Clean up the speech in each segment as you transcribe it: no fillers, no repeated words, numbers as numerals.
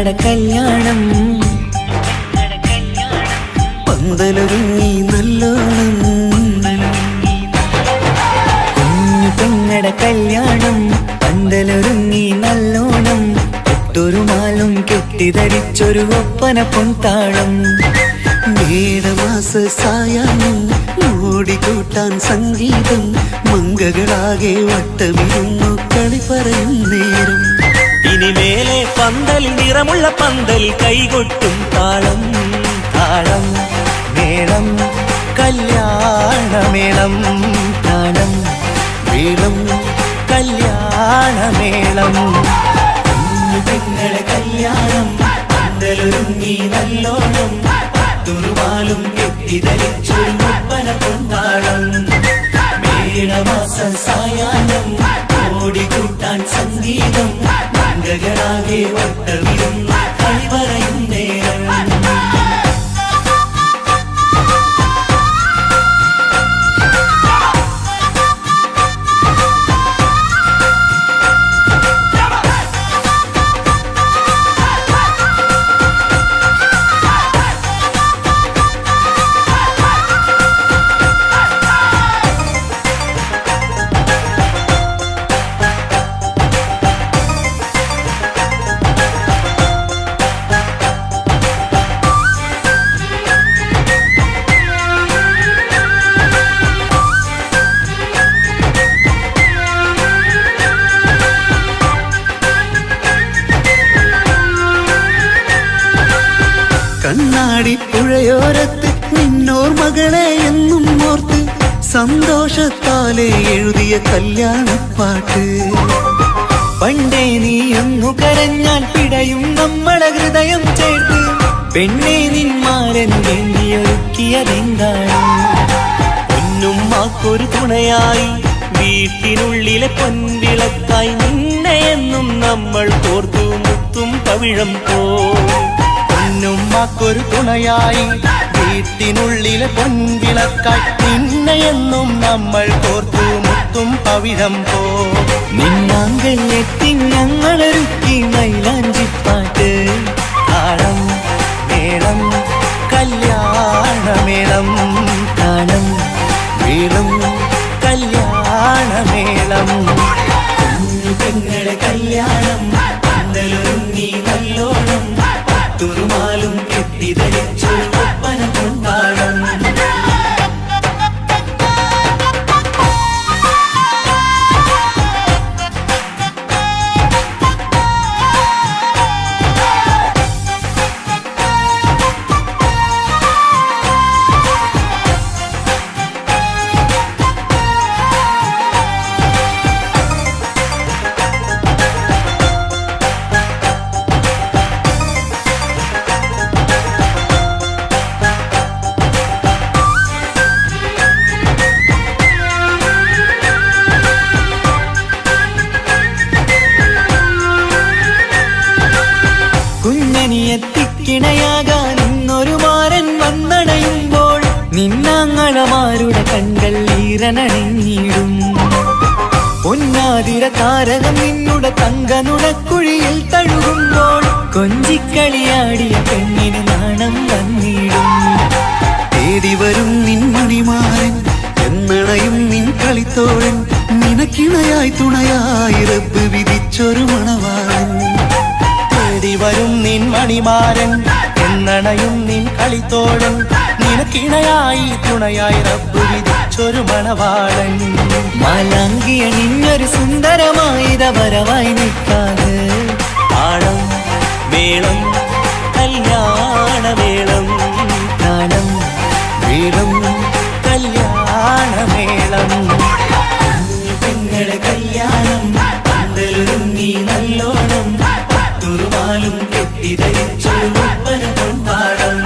പെങ്ങടെ കല്യാണം പന്തലൊരുങ്ങി നല്ലോണം കുഞ്ഞു പെങ്ങടെ കല്യാണം പന്തലൊരുങ്ങി നല്ലോണം ഒട്ടൊരു മാലും കെട്ടിധരിച്ചൊരു ഒപ്പന പൊൻതാളം മേടമാസ സായാഹ്നം ഓടിക്കൂട്ടാൻ സംഗീതം മംഗകളാകെ വട്ടമിരുന്നു കളി പറയും നേരം ഇനിമേലെ പന്തൽ നിറമുള്ള പന്തൽ കൈകൊട്ടും താളം താളം മേളം കല്യാണമേളം താളം മേളം കല്യാണമേളം കുഞ്ഞു പെങ്ങളെ കല്യാണം പന്തലൊരുങ്ങി നല്ലോണം തുറുമാലും കെട്ടിധരിച്ചൊരു ഒപ്പന പൊൻതാളം മേടമാസ സായാഹ്നം ഓടിക്കൂട്ടാൻ സംഗീതം മംഗകളാകെ വട്ടമിരുന്നു കളി പറയും നേരം കണ്ണാടി പുഴയോരത്ത് നിന്നോർ മകളെ എന്നും ഓർത്ത് സന്തോഷത്താലെ എഴുതിയ കല്യാണപ്പാട്ട് പണ്ടേ നീ ഒന്നു കരഞ്ഞാൽ പിടയും നമ്മളെ ഹൃദയം ചേർത്ത് പെണ്ണെ നിന്മാരൻ വേണ്ടിയൊരുക്കിയതെന്താണ് പൊന്നുമ്മാക്കൊരു തുണയായി വീട്ടിനുള്ളിലെ പൊൻവിളക്കായി നിന്നെ എന്നും നമ്മൾ കോർത്തു മുത്തും പവിഴം പോ പൊന്നുമ്മാക്കൊരു തുണയായി വീട്ടിനുള്ളിലെ പൊൻവിളക്കായി നിന്നെയെന്നും നമ്മൾ കോർത്തു മുത്തും പവിഴം പോ നിന്നാങ്കൾ എത്തി ഞങ്ങളൊരുക്കി മൈലാഞ്ചിപ്പാട്ട് താളം മേളം കല്യാണമേളം താളം മേളം കല്യാണമേളം കുഞ്ഞു പെങ്ങളെ കല്യാണം പന്തലൊരുങ്ങി നല്ലോണം തുറുമാലും കെട്ടിധരിച്ചൊരു ഒപ്പന പൊൻതാളം കുഞ്ഞനിയെത്തിക്കിണയാകാൻ ഇന്നൊരു മാരൻ വന്നണയുമ്പോൾ നിന്നാങ്ങളമാരുടെ കൺകൾ ഈറനണിഞ്ഞിടും പൊന്നാതിര താരകം നിന്നുടെ തങ്കനുടക്കുഴിയിൽ തഴുകുമ്പോൾ കൊഞ്ചിക്കളിയാടിയ പെണ്ണിന് നാണം വന്നിടും തേടി വരും നിൻ മണിമാരൻ എന്നണയും നിൻ കളിത്തോഴൻ നിനക്കിണയായി തുണയായി റബ്ബ് വിധിച്ചൊരു മണവാളൻ വരും നിൻ മണിമാരൻ എന്നണയും നിൻ കളിത്തോഴൻ നിനക്കിണയായി തുണയായി റബ്ബ് വിധിച്ചൊരു മണവാളൻ മാലാങ്കിയ നിന്നൊരു സുന്ദരമായിത വരവായി നിൽക്കാതെ താളം മേളം കല്യാണമേളം താളം മേളം കല്യാണമേളം പെങ്ങളെ കല്യാണം പന്തലൊരുങ്ങി നല്ലോണം തുറുമാലും കെട്ടിധരിച്ചൊരു ഒപ്പന പൊൻതാളം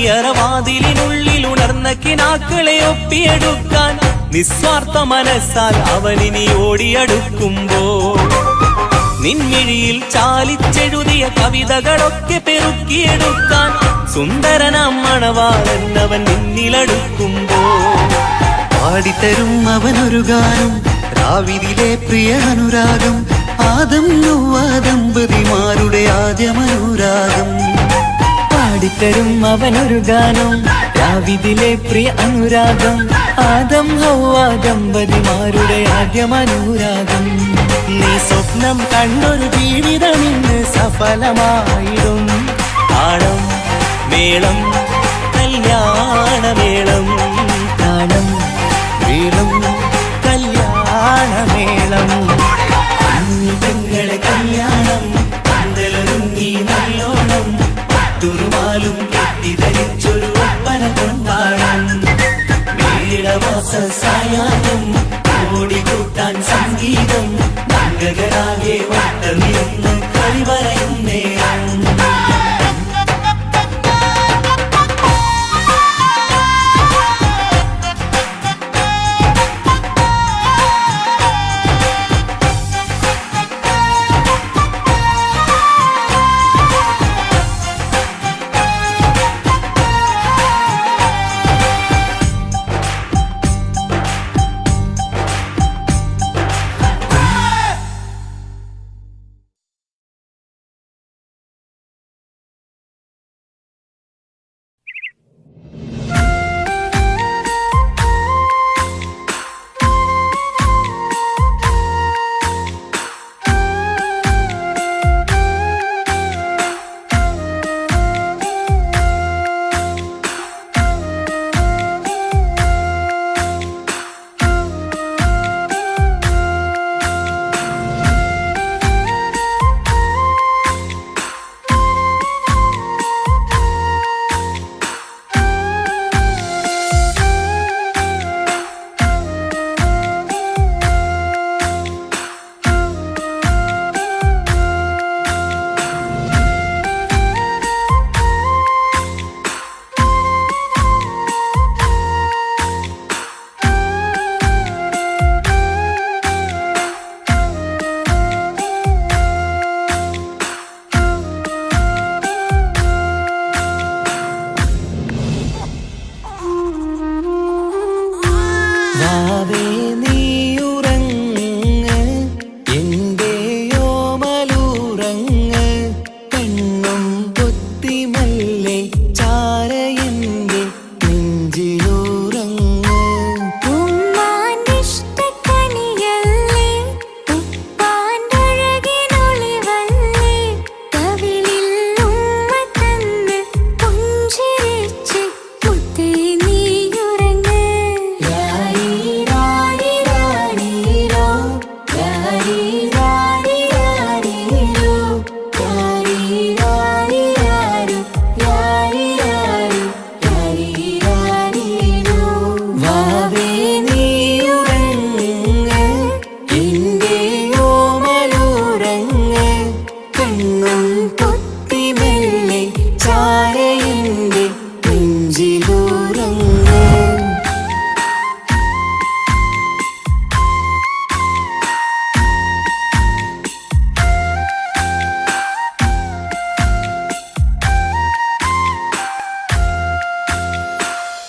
നിന്മണിയറവാതിലിനുള്ളിൽ ഉണർന്ന കിനാക്കളെ ഒപ്പിയെടുക്കാൻ നിസ്വാർത്ഥ മനസ്സാൽ അവനിനി ഓടിയടുക്കുമ്പോൾ നിൻമിഴിയിൽ ചാലിച്ചെഴുതിയ കവിതകളൊക്കെ പെറുക്കിയെടുക്കാൻ സുന്ദരനാം മണവാളൻ അവൻ നിന്നിലടുക്കുമ്പോൾ പാടിത്തരും അവനൊരു ഗാനം രാവിലെ പ്രിയ അനുരാഗം ആദം ഹവ്വ ദമ്പതിമാരുടെ ആദ്യമനുരാഗം പാടിത്തരും അവനൊരു ഗാനം രാവിലെ പ്രിയ അനുരാഗം ആദം ഹവ്വ ദമ്പതിമാരുടെ ആദ്യമനുരാഗം നീ സ്വപ്നം കണ്ടൊരു ജീവിതം ഇന്ന് സഫലമായിടും താളം മേളം കല്യാണമേളം താളം മേളം കല്യാണമേളം പെങ്ങളെ കല്യാണം പന്തലൊരുങ്ങി നല്ലോണം പട്ടുറുമാലും കെട്ടിധരിച്ചൊരു ഒപ്പന കൊണ്ടാടം മേടമാസ സായാഹ്നം ഓടിക്കൂട്ടാൻ സംഗീതം മംഗളാകെ വട്ടമിരുന്ന് കളി പറയും നേരം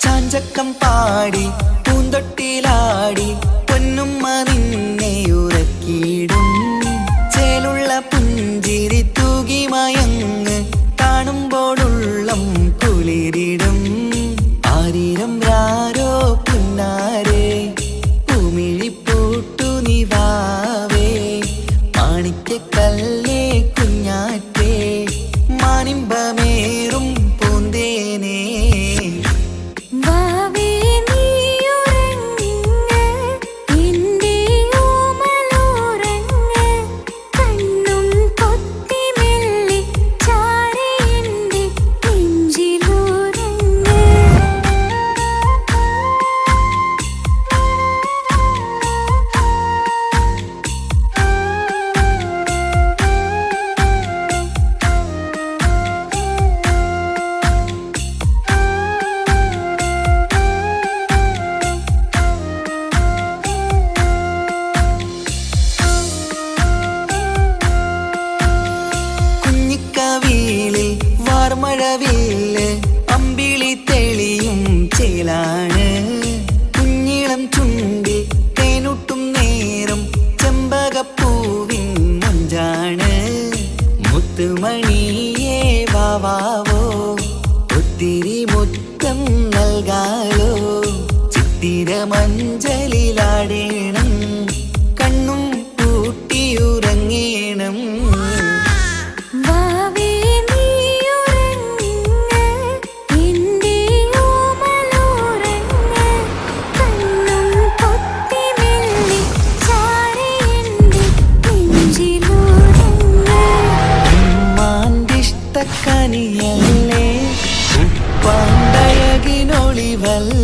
ചാഞ്ചക്കം പാടി പൂന്തൊട്ടിലാടി പൊന്നുമ്മ നിന്നെ ഉറക്കിയിടും ചേലുള്ള പുഞ്ചിരി തൂകി മയങ്ങ് കാണുമ്പോഴുള്ളം കുളിരിടും ആരീരം രാരോ പുന്നാരേ പൂമിഴിപ്പൂട്ടു നിവാവേ മാണിക്കക്കല്ലേ കുഞ്ഞാറ്റേ മാനിമ്പമേറും പൂന്തേനേ വാവേ നീയുറങ്ങ് പൊളിവല്ല